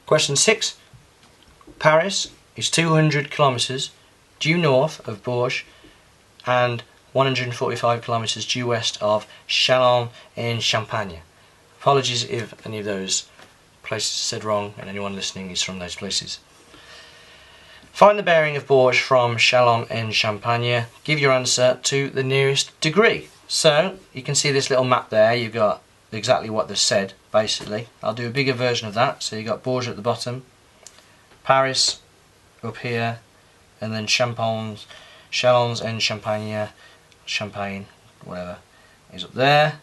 Question 6. Paris is 200 kilometres due north of Bourges and 145 kilometres due west of Chalon in Champagne. Apologies if any of those places said wrong and anyone listening is from those places. Find the bearing of Bourges from Chalon in Champagne. Give your answer to the nearest degree. So you can see this little map there. You've got exactly what they've said basically. I'll do a bigger version of that. So you've got Bourges at the bottom, Paris up here, and then Chalons and Champagne, whatever, is up there.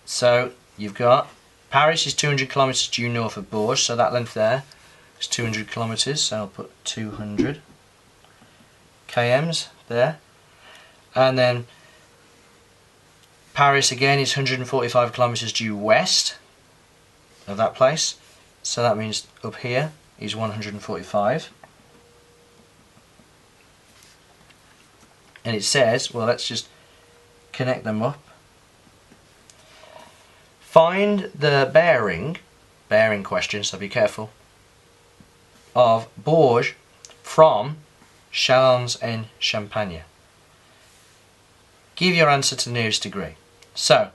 So you've got Paris is 200 kilometres due north of Bourges, so that length there is 200 kilometres, so I'll put 200 kms there. And then Paris again is 145 kilometres due west of that place, so that means up here is 145. And it says, well, let's just connect them up. Find the bearing question, so be careful, of Bourges from Chalons en Champagne. Give your answer to the nearest degree. So,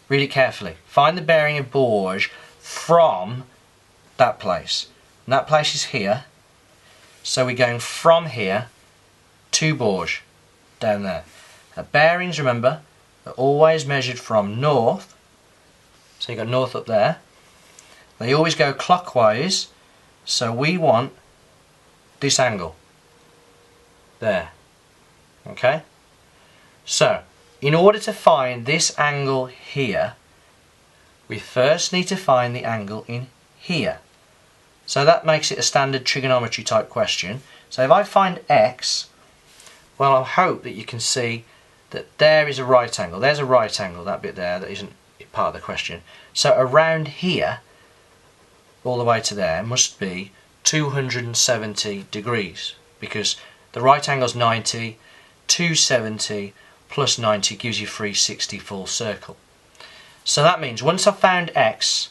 read it carefully. Find the bearing of Bourges from that place. And that place is here. So we're going from here to Bourges, down there. Now, bearings, remember, are always measured from north. So you've got north up there. They always go clockwise, so we want this angle there. Okay? So, in order to find this angle here, we first need to find the angle in here. So that makes it a standard trigonometry type question. So if I find x, well, I hope that you can see that there is a right angle. There's a right angle, that bit there, that isn't part of the question. So around here all the way to there must be 270 degrees, because the right angle is 90, 270 plus 90 gives you 360 full circle. So that means once I've found x,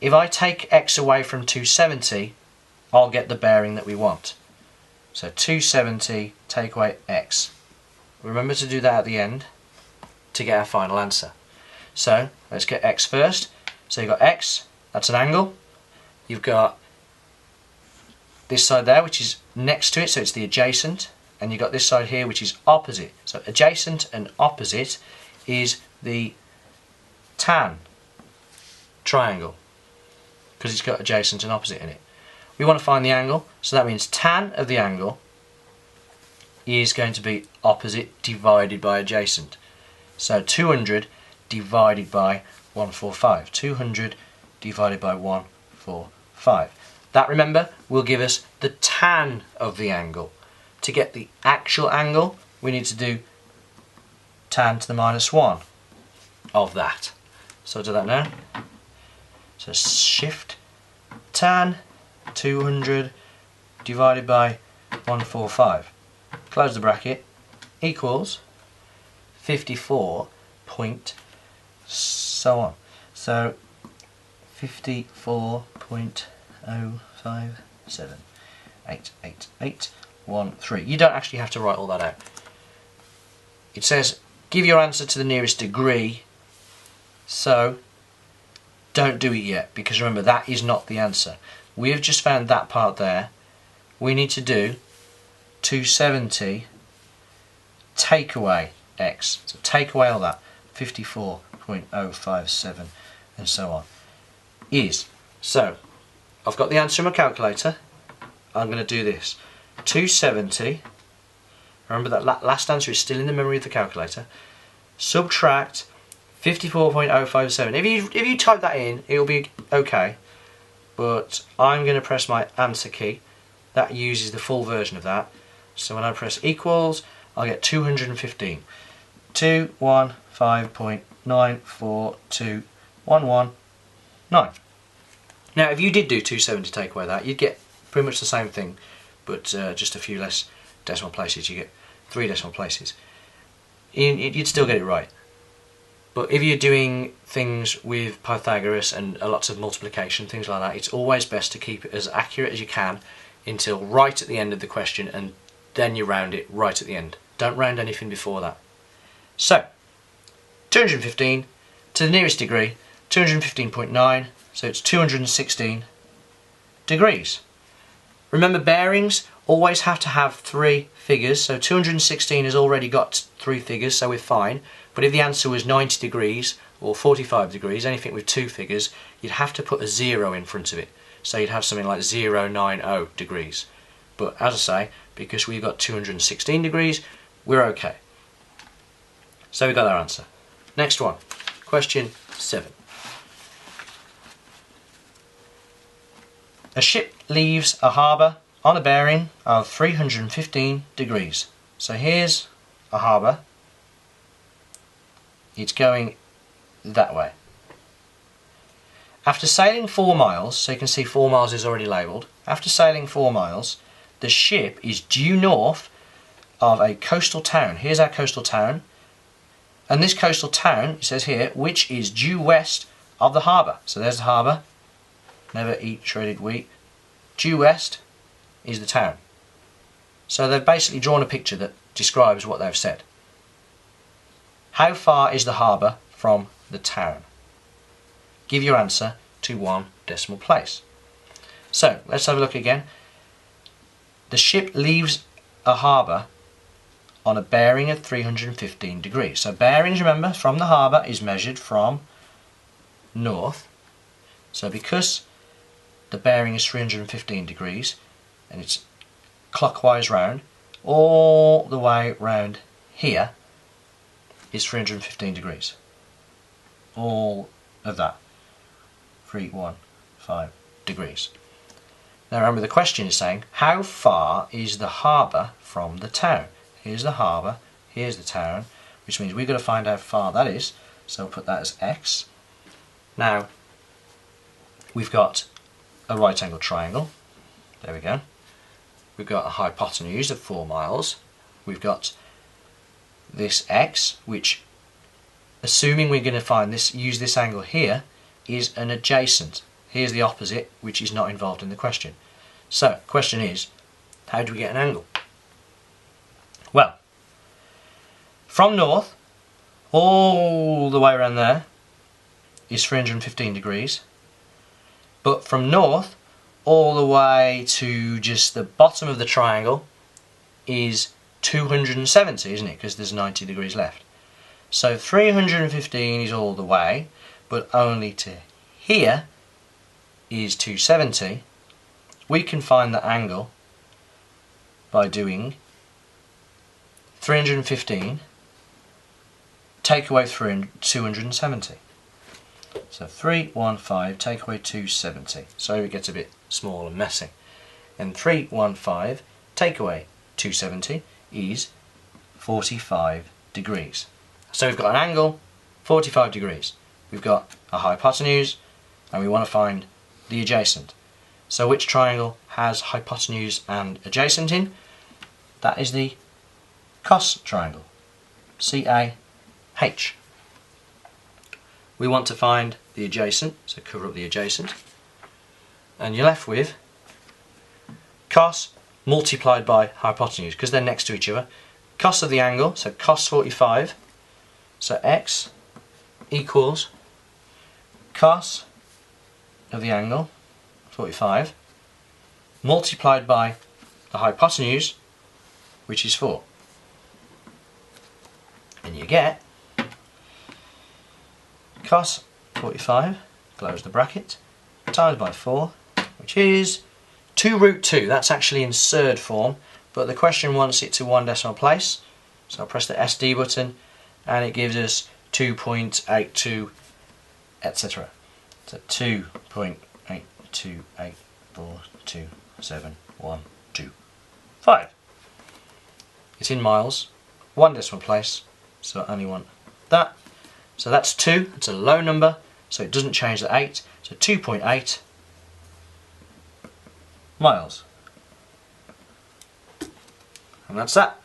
if I take x away from 270, I'll get the bearing that we want. So 270 take away x. Remember to do that at the end to get our final answer. So let's get x first. So you've got x, that's an angle. You've got this side there, which is next to it, so it's the adjacent. And you've got this side here, which is opposite. So adjacent and opposite is the tan triangle, because it's got adjacent and opposite in it. We want to find the angle, so that means tan of the angle is going to be opposite divided by adjacent. So 200 divided by 145. 200 divided by 145. That, remember, will give us the tan of the angle. To get the actual angle, we need to do tan to the minus 1 of that. So I'll do that now. So shift tan 200 divided by 145. Close the bracket, equals 54 point so on. So 54.057888813. You don't actually have to write all that out. It says give your answer to the nearest degree, so don't do it yet, because remember, that is not the answer. We have just found that part there. We need to do 270 take away x. So take away all that, 54.057 and so on, is. So I've got the answer in my calculator. I'm going to do this. 270, remember that last answer is still in the memory of the calculator, subtract 54.057. If you type that in, it'll be okay, but I'm going to press my answer key. That uses the full version of that. So when I press equals, I'll get 215. 215.942119. Now if you did do 270 to take away that, you'd get pretty much the same thing, but just a few less decimal places. You get 3 decimal places. You'd still get it right. But if you're doing things with Pythagoras and lots of multiplication, things like that, it's always best to keep it as accurate as you can until right at the end of the question, and then you round it right at the end. Don't round anything before that. So, 215 to the nearest degree, 215.9, so it's 216 degrees. Remember, bearings always have to have 3 figures, so 216 has already got 3 figures, so we're fine. But if the answer was 90 degrees or 45 degrees, anything with 2 figures, you'd have to put a 0 in front of it. So you'd have something like 090 degrees. But as I say, because we've got 216 degrees, we're okay. So we got our answer. Next one, question 7. A ship leaves a harbour on a bearing of 315 degrees. So here's a harbour. It's going that way. After sailing 4 miles, so you can see 4 miles is already labelled. After sailing 4 miles, the ship is due north of a coastal town. Here's our coastal town. And this coastal town, it says here, which is due west of the harbour. So there's the harbour. Never eat shredded wheat. Due west is the town. So they've basically drawn a picture that describes what they've said. How far is the harbour from the town? Give your answer to 1 decimal place. So let's have a look again. The ship leaves a harbour on a bearing of 315 degrees. So bearings, remember, from the harbour is measured from north. So because the bearing is 315 degrees and it's clockwise round, all the way round here is 315 degrees. All of that. 315 degrees. Now remember, the question is saying, how far is the harbour from the town? Here's the harbour, here's the town, which means we've got to find out how far that is. So we'll put that as x. Now, we've got a right angle triangle. There we go. We've got a hypotenuse of 4 miles. We've got this x, which, assuming we're going to find this, use this angle here, is an adjacent. Here's the opposite, which is not involved in the question. So, question is, how do we get an angle? Well, from north all the way around there is 315 degrees, but from north all the way to just the bottom of the triangle is 270, isn't it? Because there's 90 degrees left. So 315 is all the way, but only to here is 270. We can find the angle by doing 315 take away 270. So 315 take away 270. So it gets a bit small and messy. And 315 take away 270 is 45 degrees. So we've got an angle, 45 degrees. We've got a hypotenuse, and we want to find the adjacent. So which triangle has hypotenuse and adjacent in? That is the cos triangle, CAH. We want to find the adjacent, so cover up the adjacent, and you're left with cos multiplied by hypotenuse, because they're next to each other. Cos of the angle, so cos 45, so x equals cos of the angle, 45, multiplied by the hypotenuse, which is 4. And you get cos 45, close the bracket, times by 4, which is 2 root 2. That's actually in surd form, but the question wants it to 1 decimal place. So I'll press the SD button, and it gives us 2.82, etc. So 2.828427125. It's in miles, 1 decimal place, so I only want that. So that's 2, it's a low number, so it doesn't change the 8, so 2.8 miles. And that's that.